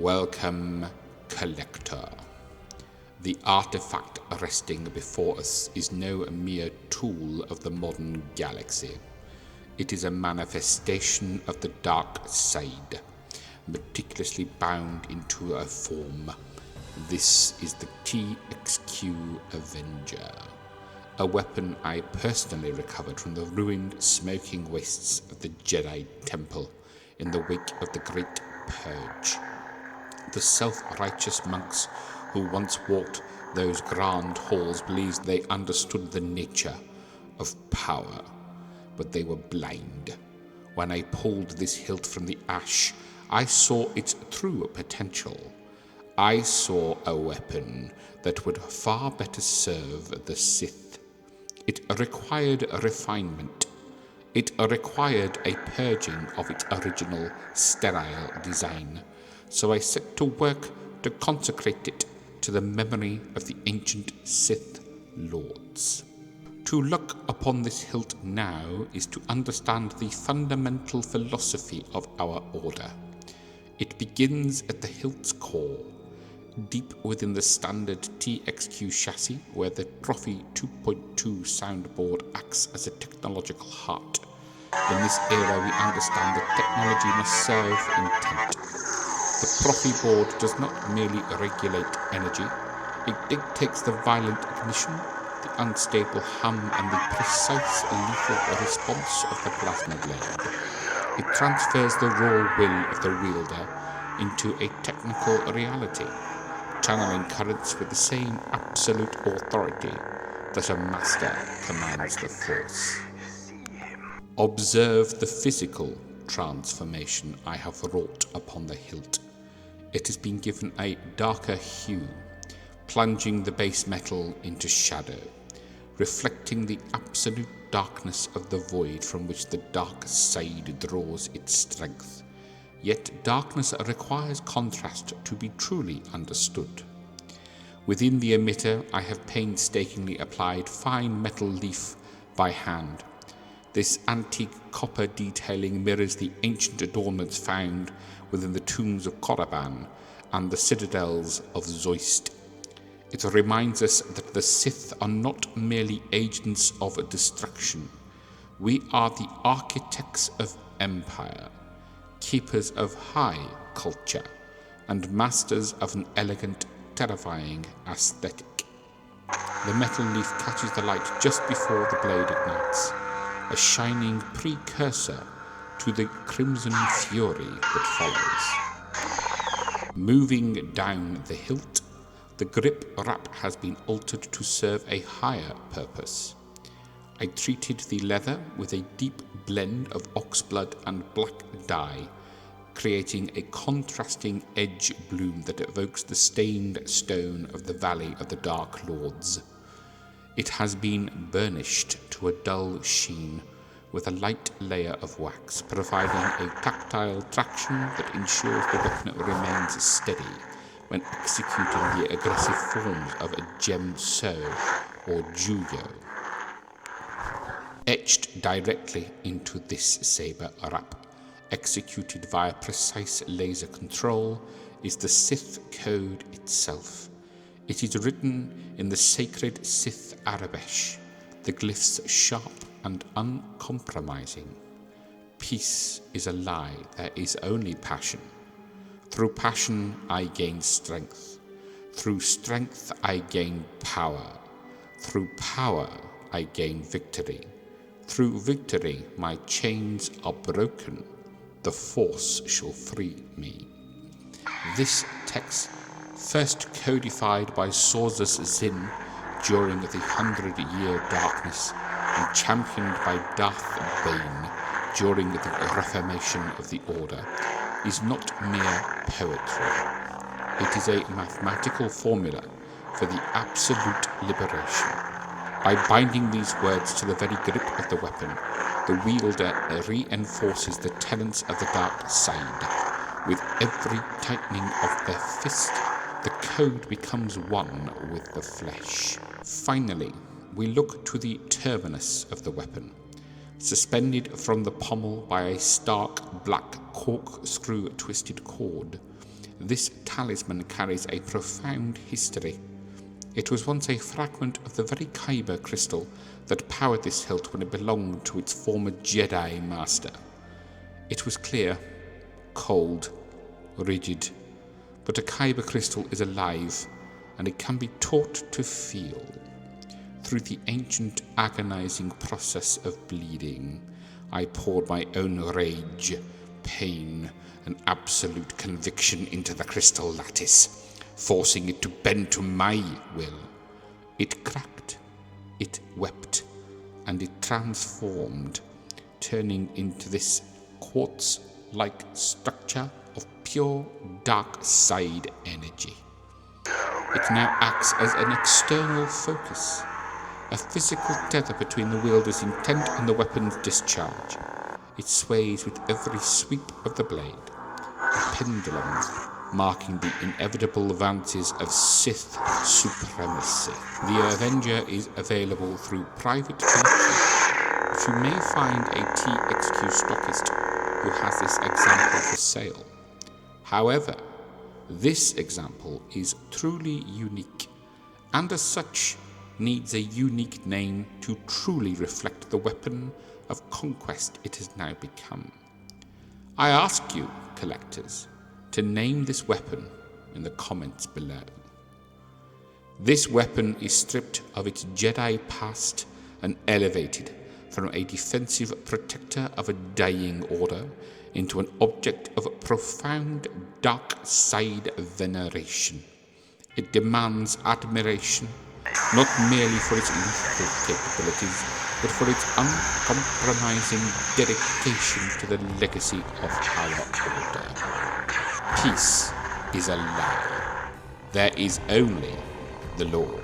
Welcome, Collector. The artifact resting before us is no mere tool of the modern galaxy. It is a manifestation of the dark side, meticulously bound into a form. This is the TXQ Avenger, a weapon I personally recovered from the ruined, smoking wastes of the Jedi Temple in the wake of the Great Purge. The self-righteous monks who once walked those grand halls believed they understood the nature of power, but they were blind. When I pulled this hilt from the ash, I saw its true potential. I saw a weapon that would far better serve the Sith. It required refinement. It required a purging of its original sterile design. So I set to work to consecrate it to the memory of the ancient Sith Lords. To look upon this hilt now is to understand the fundamental philosophy of our order. It begins at the hilt's core, deep within the standard TXQ chassis, where the Proffi 2.2 Soundboard acts as a technological heart. In this era, we understand that technology must serve intent. The Proffieboard does not merely regulate energy, it dictates the violent ignition, the unstable hum, and the precise lethal response of the plasma blade. It transfers the raw will of the wielder into a technical reality, channeling currents with the same absolute authority that a master commands the Force. Observe the physical transformation I have wrought upon the hilt. It has been given a darker hue, plunging the base metal into shadow, reflecting the absolute darkness of the void from which the dark side draws its strength. Yet darkness requires contrast to be truly understood. Within the emitter, I have painstakingly applied fine metal leaf by hand. This antique copper detailing mirrors the ancient adornments found within the tombs of CORBUN and the citadels of Zoist. It reminds us that the Sith are not merely agents of destruction. We are the architects of empire, keepers of high culture, and masters of an elegant, terrifying aesthetic. The metal leaf catches the light just before the blade ignites, a shining precursor to the crimson fury that follows. Moving down the hilt, the grip wrap has been altered to serve a higher purpose. I treated the leather with a deep blend of oxblood and black dye, creating a contrasting edge bloom that evokes the stained stone of the Valley of the Dark Lords. It has been burnished to a dull sheen with a light layer of wax, providing a tactile traction that ensures the weapon remains steady when executing the aggressive forms of a gem so or juyo. Etched directly into this saber wrap, executed via precise laser control, is the Sith code itself. It is written in the sacred Sith Arabesh, the glyphs sharp and uncompromising. Peace is a lie, there is only passion. Through passion I gain strength. Through strength I gain power. Through power I gain victory. Through victory my chains are broken. The Force shall free me. This text, first codified by Sorceress Zin during the 100-year darkness and championed by Darth Bane during the reformation of the Order, is not mere poetry. It is a mathematical formula for the absolute liberation. By binding these words to the very grip of the weapon, the wielder reinforces the tenets of the dark side. With every tightening of their fist, the code becomes one with the flesh. Finally, we look to the terminus of the weapon. Suspended from the pommel by a stark black corkscrew twisted cord, this talisman carries a profound history. It was once a fragment of the very Kyber crystal that powered this hilt when it belonged to its former Jedi master. It was clear, cold, rigid, but a Kyber crystal is alive, and it can be taught to feel. Through the ancient agonizing process of bleeding, I poured my own rage, pain, and absolute conviction into the crystal lattice, forcing it to bend to my will. It cracked, it wept, and it transformed, turning into this quartz-like structure of pure dark side energy. It now acts as an external focus, a physical tether between the wielder's intent and the weapon's discharge. It sways with every sweep of the blade, a pendulum marking the inevitable advances of Sith supremacy. The Avenger is available through private collection, but you may find a TXQ stockist who has this example for sale. However, this example is truly unique, and as such needs a unique name to truly reflect the weapon of conquest it has now become. I ask you, collectors, to name this weapon in the comments below. This weapon is stripped of its Jedi past and elevated from a defensive protector of a dying order into an object of profound dark side veneration. It demands admiration, not merely for its lethal capabilities, but for its uncompromising dedication to the legacy of our order. Peace is a lie. There is only the Lord.